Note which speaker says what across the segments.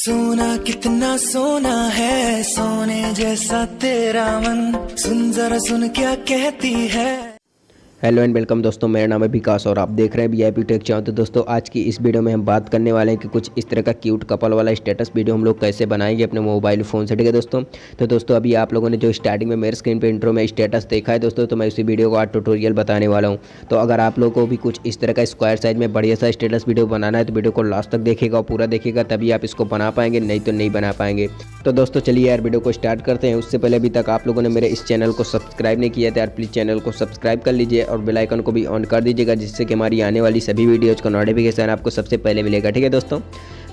Speaker 1: सोना कितना सोना है, सोने जैसा तेरा मन, सुन जरा सुन क्या कहती है।
Speaker 2: हेलो एंड वेलकम दोस्तों, मेरा नाम है विकास और आप देख रहे हैं वीआईपी टेक चैनल। तो दोस्तों आज की इस वीडियो में हम बात करने वाले हैं कि कुछ इस तरह का क्यूट कपल वाला स्टेटस वीडियो हम लोग कैसे बनाएंगे अपने मोबाइल फ़ोन से। ठीक है दोस्तों, तो दोस्तों अभी आप लोगों ने जो स्टार्टिंग में मेरे स्क्रीन पे इंट्रो में स्टेटस देखा है दोस्तों, तो मैं उसी वीडियो को आज ट्यूटोरियल बताने वाला हूँ। तो अगर आप लोगों को भी कुछ इस तरह का स्क्वायर साइज में बढ़िया सा स्टेटस वीडियो बनाना है तो वीडियो को लास्ट तक देखिएगा और पूरा देखिएगा, तभी आप इसको बना पाएंगे, नहीं तो नहीं बना पाएंगे। तो दोस्तों चलिए यार वीडियो को स्टार्ट करते हैं। उससे पहले अभी तक आप लोगों ने मेरे इस चैनल को सब्सक्राइब नहीं किया था यार, प्लीज़ चैनल को सब्सक्राइब कर लीजिए और बेल आइकन को भी ऑन कर दीजिएगा, जिससे कि हमारी आने वाली सभी वीडियोज़ का नोटिफिकेशन आपको सबसे पहले मिलेगा। ठीक है दोस्तों,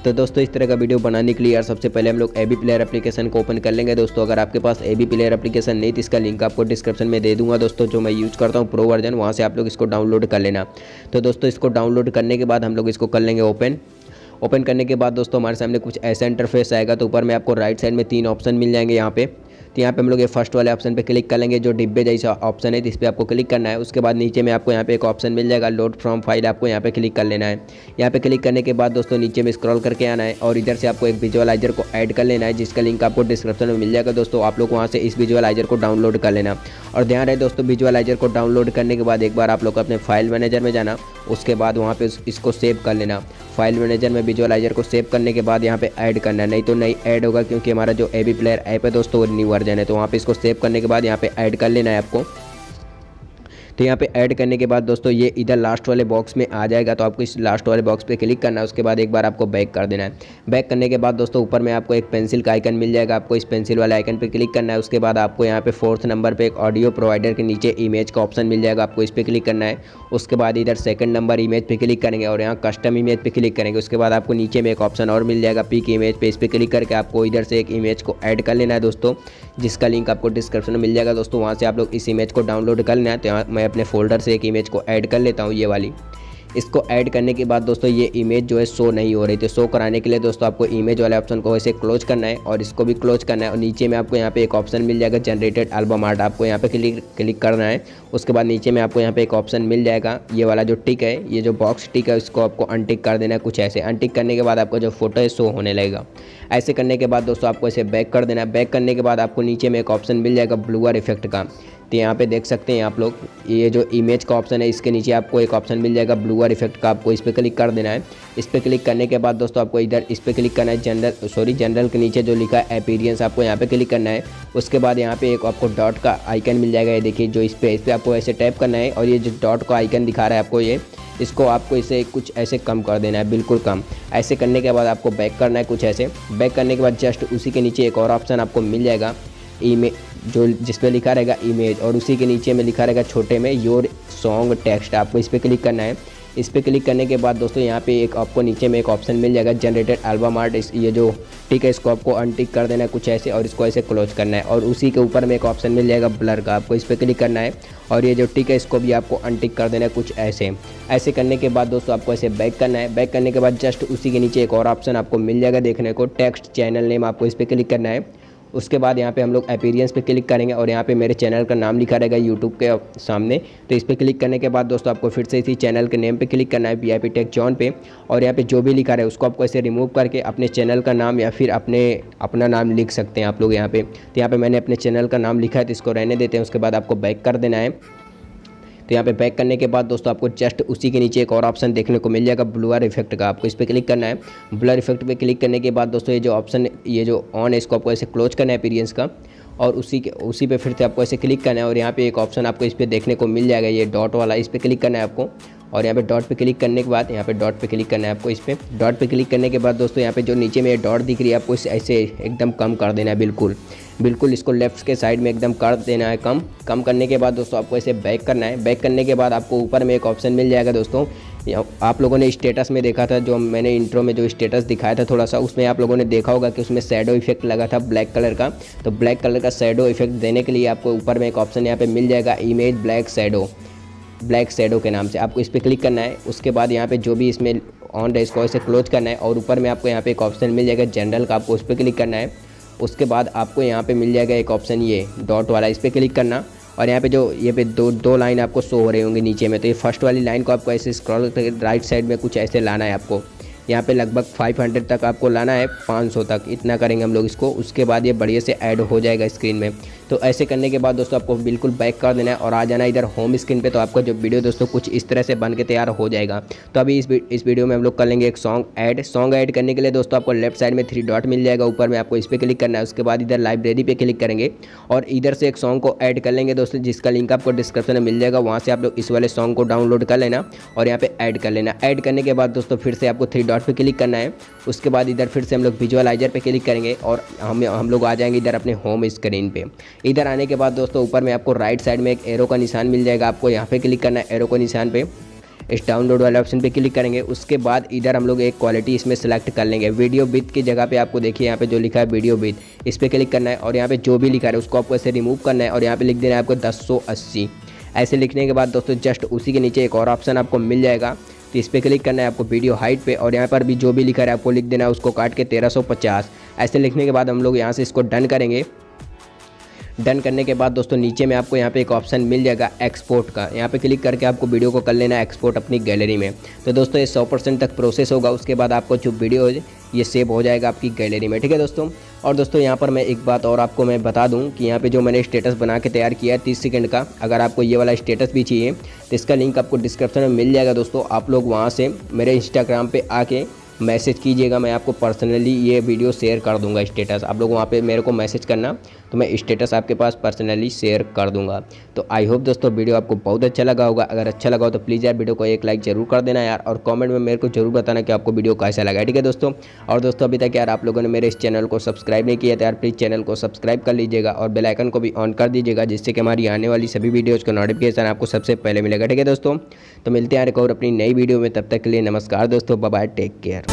Speaker 2: तो दोस्तों इस तरह का वीडियो बनाने के लिए यार सबसे पहले हम लोग एवी प्लेयर एप्लीकेशन को ओपन कर लेंगे। दोस्तों अगर आपके पास एवी प्लेयर एप्लीकेशन नहीं तो इसका लिंक आपको डिस्क्रिप्शन में दे दूंगा दोस्तों, जो मैं यूज़ करता हूँ प्रो वर्जन, वहाँ से आप लोग इसको डाउनलोड कर लेना। तो दोस्तों इसको डाउनलोड करने के बाद हम लोग इसको कर लेंगे ओपन करने के बाद दोस्तों हमारे सामने कुछ ऐसा इंटरफेस आएगा। तो ऊपर में आपको राइट साइड में 3 ऑप्शन मिल जाएंगे यहाँ पे। तो यहाँ पे हम लोग ये फर्स्ट वाले ऑप्शन पे क्लिक कर लेंगे, जो डिब्बे जैसा ऑप्शन है, इस पर आपको क्लिक करना है। उसके बाद नीचे में आपको यहाँ पे एक ऑप्शन मिल जाएगा लोड फ्रॉम फाइल, आपको यहाँ पे क्लिक कर लेना है। यहाँ पे क्लिक करने के बाद दोस्तों नीचे में स्क्रॉल करके आना है और इधर से आपको एक विजुअलाइजर को ऐड कर लेना है, जिसका लिंक आपको डिस्क्रिप्शन में मिल जाएगा। दोस्तों आप लोग वहाँ से इस विजुअलाइजर को डाउनलोड कर लेना। और ध्यान रहे दोस्तों, विजुअलाइजर को डाउनलोड करने के बाद एक बार आप लोग अपने फाइल मैनेजर में जाना, उसके बाद वहाँ पे इसको सेव कर लेना। फाइल मैनेजर में विजुअलाइजर को सेव करने के बाद यहाँ पे ऐड करना है, नहीं तो नहीं ऐड होगा, क्योंकि हमारा जो एवी प्लेयर ऐप है दोस्तों वो न्यू वर्जन है। तो वहाँ पे इसको सेव करने के बाद यहाँ पे ऐड कर लेना है आपको। तो यहाँ पे ऐड करने के बाद दोस्तों ये इधर लास्ट वाले बॉक्स में आ जाएगा, तो आपको इस लास्ट वाले बॉक्स पे क्लिक करना है। उसके बाद एक बार आपको बैक कर देना है। बैक करने के बाद दोस्तों ऊपर में आपको एक पेंसिल का आइकन मिल जाएगा, आपको इस पेंसिल वाले आइकन पे क्लिक करना है। उसके बाद आपको यहाँ पे 4th नंबर पे एक ऑडियो प्रोवाइडर के नीचे इमेज का ऑप्शन मिल जाएगा, आपको इस पर क्लिक करना है। उसके बाद इधर 2nd नंबर इमेज पे क्लिक करेंगे और यहाँ कस्टम इमेज पे क्लिक करेंगे। उसके बाद आपको नीचे में एक ऑप्शन और मिल जाएगा पिक इमेज पे, इस पर क्लिक करके आपको इधर से एक इमेज को ऐड कर लेना है दोस्तों, जिसका लिंक आपको डिस्क्रिप्शन में मिल जाएगा। दोस्तों वहाँ से आप लोग इस इमेज को डाउनलोड कर लेना है। तो यहाँ मैं अपने फोल्डर से एक इमेज को ऐड कर लेता हूँ, ये वाली। इसको ऐड करने के बाद दोस्तों ये इमेज जो है शो नहीं हो रही, तो शो कराने के लिए दोस्तों आपको इमेज वाले ऑप्शन को वैसे क्लोज करना है और इसको भी क्लोज करना है। और नीचे में आपको यहाँ पे एक ऑप्शन मिल जाएगा जनरेटेड एल्बम आर्ट, आपको यहाँ पे क्लिक करना है। उसके बाद नीचे में आपको यहाँ पे एक ऑप्शन मिल जाएगा, ये वाला जो टिक है, ये जो बॉक्स टिक है, इसको आपको अनटिक कर देना है। कुछ ऐसे अनटिक करने के बाद आपको जो फोटो है शो होने लगेगा। ऐसे करने के बाद दोस्तों आपको इसे बैक कर देना है। बैक करने के बाद आपको नीचे में एक ऑप्शन मिल जाएगा ब्लूअर इफेक्ट का। तो यहाँ पे देख सकते हैं आप लोग, ये जो इमेज का ऑप्शन है इसके नीचे आपको एक ऑप्शन मिल जाएगा ब्लूअर इफेक्ट का, आपको इस पर क्लिक कर देना है। इस पर क्लिक करने के बाद दोस्तों आपको इधर इस पर क्लिक करना है, जनरल के नीचे जो लिखा है अपीयरेंस, आपको यहाँ पे क्लिक करना है। उसके बाद यहाँ पे एक आपको डॉट का आइकन मिल जाएगा, ये देखिए जो इस पर आपको ऐसे टैप करना है और ये जो डॉट का आइकन दिखा रहा है आपको, इसको आपको इसे कुछ ऐसे कम कर देना है, बिल्कुल कम। ऐसे करने के बाद आपको बैक करना है कुछ ऐसे। बैक करने के बाद जस्ट उसी के नीचे एक और ऑप्शन आपको मिल जाएगा इमेज, जो जिसपे लिखा रहेगा इमेज, और उसी के नीचे में लिखा रहेगा छोटे में योर सॉन्ग टेक्स्ट, आपको इस पर क्लिक करना है। इस पर क्लिक करने के बाद दोस्तों यहाँ पे एक आपको नीचे में एक ऑप्शन मिल जाएगा जनरेटेड एल्बम आर्ट, ये जो टिक है इसको आपको अनटिक कर देना है कुछ ऐसे और इसको ऐसे क्लोज करना है। और उसी के ऊपर में एक ऑप्शन मिल जाएगा ब्लर का, आपको इस पर क्लिक करना है और ये जो टिक है इसको भी आपको अनटिक कर देना है कुछ ऐसे। ऐसे करने के बाद दोस्तों आपको ऐसे बैक करना है। बैक करने के बाद जस्ट उसी के नीचे एक और ऑप्शन आपको मिल जाएगा देखने को, टेक्स्ट चैनल नेम, आपको इस पर क्लिक करना है। उसके बाद यहाँ पे हम लोग अपीयरेंस पे क्लिक करेंगे और यहाँ पे मेरे चैनल का नाम लिखा रहेगा यूट्यूब के सामने। तो इस पर क्लिक करने के बाद दोस्तों आपको फिर से इसी चैनल के नेम पे क्लिक करना है, वीआईपी टेक जॉन पे, और यहाँ पे जो भी लिखा रहे उसको आपको ऐसे रिमूव करके अपने चैनल का नाम या फिर अपना नाम लिख सकते हैं आप लोग यहाँ पे। तो यहाँ पे मैंने अपने चैनल का नाम लिखा है, तो इसको रहने देते हैं। उसके बाद आपको बैक कर देना है। तो यहाँ पे बैक करने के बाद दोस्तों आपको जस्ट उसी के नीचे एक और ऑप्शन देखने को मिल जाएगा ब्लर इफेक्ट का, आपको इस पर क्लिक करना है। ब्लर इफेक्ट पे क्लिक करने के बाद दोस्तों ये जो ऑप्शन, ये जो ऑन है, इसको आपको ऐसे क्लोज करना है अपीयरेंस का, और उसी पे फिर से आपको ऐसे क्लिक करना है। और यहाँ पे एक ऑप्शन आपको इस पर देखने को मिल जाएगा, ये डॉट वाला, इस पर क्लिक करना है आपको। और यहाँ पे डॉट पे क्लिक करने के बाद यहाँ पे डॉट पे क्लिक करना है आपको। इस पर डॉट पे क्लिक करने के बाद दोस्तों यहाँ पे जो नीचे में डॉट दिख रही है आपको ऐसे एकदम कम कर देना है, बिल्कुल इसको लेफ्ट के साइड में एकदम कर देना है कम करने के बाद दोस्तों आपको ऐसे बैक करना है। बैक करने के बाद आपको ऊपर में एक ऑप्शन मिल जाएगा दोस्तों, आप लोगों ने स्टेटस में देखा था, जो मैंने इंट्रो में जो स्टेटस दिखाया था थोड़ा सा, उसमें आप लोगों ने देखा होगा कि उसमें शैडो इफेक्ट लगा था ब्लैक कलर का। तो ब्लैक कलर का शैडो इफेक्ट देने के लिए आपको ऊपर में एक ऑप्शन यहाँ पे मिल जाएगा इमेज ब्लैक शैडो के नाम से, आपको इस पर क्लिक करना है। उसके बाद यहाँ पे जो भी इसमें ऑन है इसको ऐसे क्लोज करना है और ऊपर में आपको यहाँ पे एक ऑप्शन मिल जाएगा जनरल का, आपको उस पर क्लिक करना है। उसके बाद आपको यहाँ पे मिल जाएगा एक ऑप्शन ये डॉट वाला, इस पर क्लिक करना। और यहाँ पे जो ये पे दो लाइन आपको शो हो रही होंगी नीचे में, तो ये फर्स्ट वाली लाइन को आपको ऐसे स्क्रॉल करके राइट साइड में कुछ ऐसे लाना है आपको, यहाँ पे लगभग 500 तक आपको लाना है, 500 तक इतना करेंगे हम लोग इसको। उसके बाद ये बढ़िया से ऐड हो जाएगा स्क्रीन में। तो ऐसे करने के बाद दोस्तों आपको बिल्कुल बैक कर देना है और आ जाना इधर होम स्क्रीन पे। तो आपका जो वीडियो दोस्तों कुछ इस तरह से बन के तैयार हो जाएगा। तो अभी इस वीडियो में हम लोग कर लेंगे एक सॉन्ग ऐड करने के लिए दोस्तों आपको लेफ्ट साइड में 3 डॉट मिल जाएगा, ऊपर में आपको इस पर क्लिक करना है। उसके बाद इधर लाइब्रेरी पे क्लिक करेंगे और इधर से एक सॉन्ग को ऐड कर लेंगे दोस्तों, जिसका लिंक आपको डिस्क्रिप्शन में मिल जाएगा। वहाँ से आप लोग इस वाले सॉन्ग को डाउनलोड कर लेना और यहाँ पे ऐड कर लेना। ऐड करने के बाद दोस्तों फिर से आपको 3 डॉट पे क्लिक करना है। उसके बाद इधर फिर से हम लोग विजुअलाइजर पे क्लिक करेंगे और हम लोग आ जाएंगे इधर अपने होम स्क्रीन पे। इधर आने के बाद दोस्तों ऊपर में आपको राइट साइड में एक एरो का निशान मिल जाएगा, आपको यहाँ पे क्लिक करना है। एरो का निशान पे इस डाउनलोड वाले ऑप्शन पे क्लिक करेंगे। उसके बाद इधर हम लोग एक क्वालिटी इसमें सेलेक्ट कर लेंगे। वीडियो विथ की जगह पे आपको देखिए यहाँ पे जो लिखा है वीडियो विथ, इस पर क्लिक करना है और यहाँ पे जो भी लिखा है उसको आपको ऐसे रिमूव करना है और यहाँ पे लिख देना है आपको 1080। ऐसे लिखने के बाद दोस्तों जस्ट उसी के नीचे एक और ऑप्शन आपको मिल जाएगा, तो इस पर क्लिक करना है आपको वीडियो हाइट पे और यहाँ पर भी जो भी लिखा है आपको लिख देना है, उसको काट के 1350। ऐसे लिखने के बाद हम लोग यहाँ से इसको डन करेंगे। डन करने के बाद दोस्तों नीचे में आपको यहाँ पे एक ऑप्शन मिल जाएगा एक्सपोर्ट का, यहाँ पे क्लिक करके आपको वीडियो को कर लेना है एक्सपोर्ट अपनी गैलरी में। तो दोस्तों ये 100% तक प्रोसेस होगा, उसके बाद आपको जो वीडियो है ये सेव हो जाएगा आपकी गैलरी में, ठीक है दोस्तों। और दोस्तों यहाँ पर मैं एक बात और आपको मैं बता दूं कि यहाँ पे जो मैंने स्टेटस बना के तैयार किया है 30 सेकंड का, अगर आपको ये वाला स्टेटस भी चाहिए तो इसका लिंक आपको डिस्क्रिप्शन में मिल जाएगा दोस्तों। आप लोग वहाँ से मेरे इंस्टाग्राम पे आके मैसेज कीजिएगा, मैं आपको पर्सनली ये वीडियो शेयर कर दूंगा स्टेटस। आप लोग वहाँ पे मेरे को मैसेज करना तो मैं स्टेटस आपके पास पर्सनली शेयर कर दूंगा। तो आई होप दोस्तों वीडियो आपको बहुत अच्छा लगा होगा। अगर अच्छा लगा हो तो प्लीज़ यार वीडियो को एक लाइक जरूर कर देना यार, और कमेंट में मेरे को जरूर बताना कि आपको वीडियो कैसा लगा, ठीक है दोस्तों। और दोस्तों अभी तक यार आप लोगों ने मेरे इस चैनल को सब्सक्राइब नहीं किया तो यार प्लीज़ चैनल को सब्सक्राइब कर लीजिएगा और बेल आइकन को भी ऑन कर दीजिएगा, जिससे कि हमारी आने वाली सभी वीडियोज़ का नोटिफिकेशन आपको सबसे पहले मिलेगा, ठीक है दोस्तों। तो मिलते हैं एक और अपनी नई वीडियो में, तब तक के लिए नमस्कार दोस्तों, बाय बाय, टेक केयर।